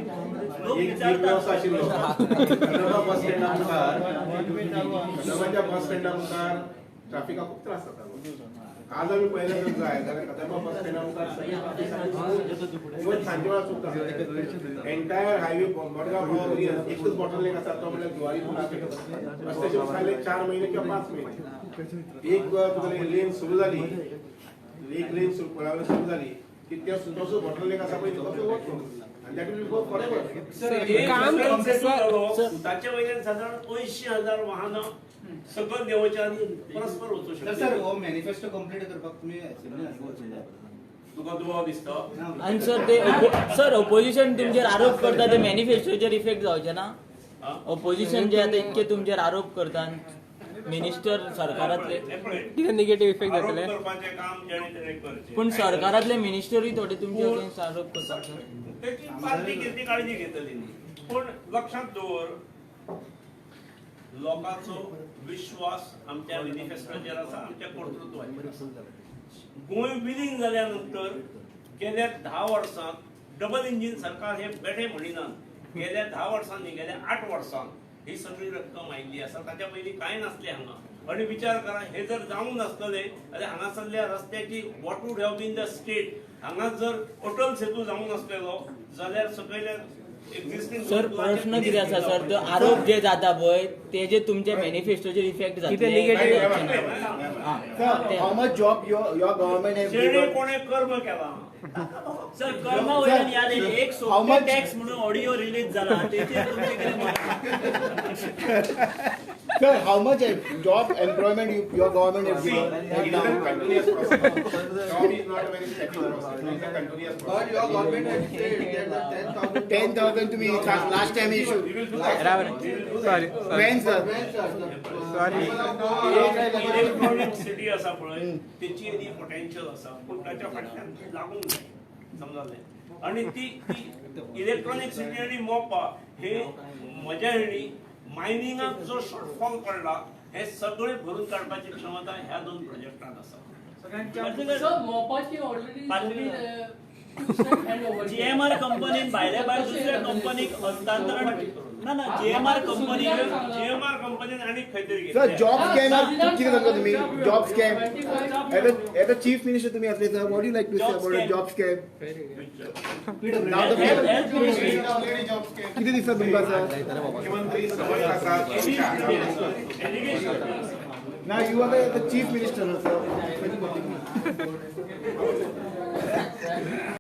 लोक एक वेळ असो आशिल्लो. कदंबा बस स्टँडा मुखार कदंबाच्या बस स्टँडा मुखार ट्रॅफिकाक खूब त्रास जाता. आज आमी पळयलें जर जाय जाल्यार कदंबा बस स्टँडा मुखार इवन सांजे वेळार चुकता. एंटायर हायवे मडगांव पावोवरी एकच बॉटलनेक आसा तो म्हणल्यार जुवारी ट्रॅफिक. रस्त्याचे मुखार 4 महिने किंवा 5 महिने एक तुगेली लेन सुरू जाली, एक लेन सुरू झाली की त्या तसो बॉटलनेक आसा पळय तसो वचो आणि दॅट विल गो फॉरएव्हर. काम ताचे वयल्यान साधारण 80,000 वाहनां सकल देंवच्या आनी परस्पर वचूं सर शकता. हो मॅनिफेस्टो कंप्लीट करपाक तुम्ही वचूंक जाय. तुका दुबाव दिसता. आणि सर ते सर ऑपोजिशन तुमचेर आरोप करता ते मॅनिफेस्टोचेर इफेक्ट जावचे ना. ऑपोजिशन जे आता इतके तुमचेर आरोप करता मिनिस्टर सरकारातले कितें निगेटिव्ह इफेक्ट आरोप जातले. करपाचें काम जेणे तेणे करचें. पण सरकारातले मिनिस्टरूय थोडे तुमचे अगेन्स्ट आरोप करतात सर. त्याची पार्टी किती काळजी घेतली न्ही. पूण लक्षात दवर लोकांचो विश्वास आमच्या मॅनिफेस्टोचेर आसा, आमच्या कर्तृत्वाचेर आसा. गोंय विलीन जाल्या नंतर गेल्या 10 वर्सांत डबल इंजिन सरकार हे बेठे म्हणिनात. गेल्या 10 वर्सांनी गेल्या 8 वर्सांत ही सगळी रक्कम आयिल्ली आसा. ताच्या पयलीं कांय नासलें हांगा. आणि विचार करा हे जर जावंक नासतले जाल्यार हांगासरल्या रस्त्याची what would have been the state. हांगा जर अटल सेतू जावंक नासलेलो जाल्यार सकयल्या एक्झिस्टिंग. सर प्रश्न कितें आसा सर, तो आरोप जे जाता पळय ते जे तुमच्या मॅनिफेस्टोचेर इफेक्ट कितें negative How much job your government has जेणे given? कोणे कर्म केला. सर कर्मा वयल्यान याद येयलें. एक How सोफ्ट much- टॅक्स म्हणून ऑडिओ रिलीज जाला तेचेर तुमचें कितें मत. Sir, how much job employment your government has given? It is a continuous process. Job is not a very static process. It is a continuous process. your government has said that the 10,000 10,000 to me last time issued. We will do that. Sorry When, sir? Sorry electronic city आसा पळय तेची एदी potential आसा. पूण ताच्या फाटल्यान लागूंक जाय. समजलें. आणि ती इलेक्ट्रॉनिक सिटी आणि मोपा हे म्हज्या हेणी मायनिंगाक जो शॉर्टफॉल पडला हे सगळे भरून काडपाची क्षमता ह्या 2 प्रोजेक्टांत आसा. सगळ्यांच्या सर, मोपाची ऑलरेडी GMR कंपनीन भायल्या भायर दुसऱ्या कंपनीक हस्तांतरण ना GMR कंपनीन आणि खंयतरी सर घेतल्या. जॉब स्कॅम किती सांगता तुम्ही job scam as a chief minister तुम्ही असले sir what you like to say about job scam नाव किती दिसतात तुमका सर मुख्यमंत्री समज आसात Education. ना you are the chief minister sir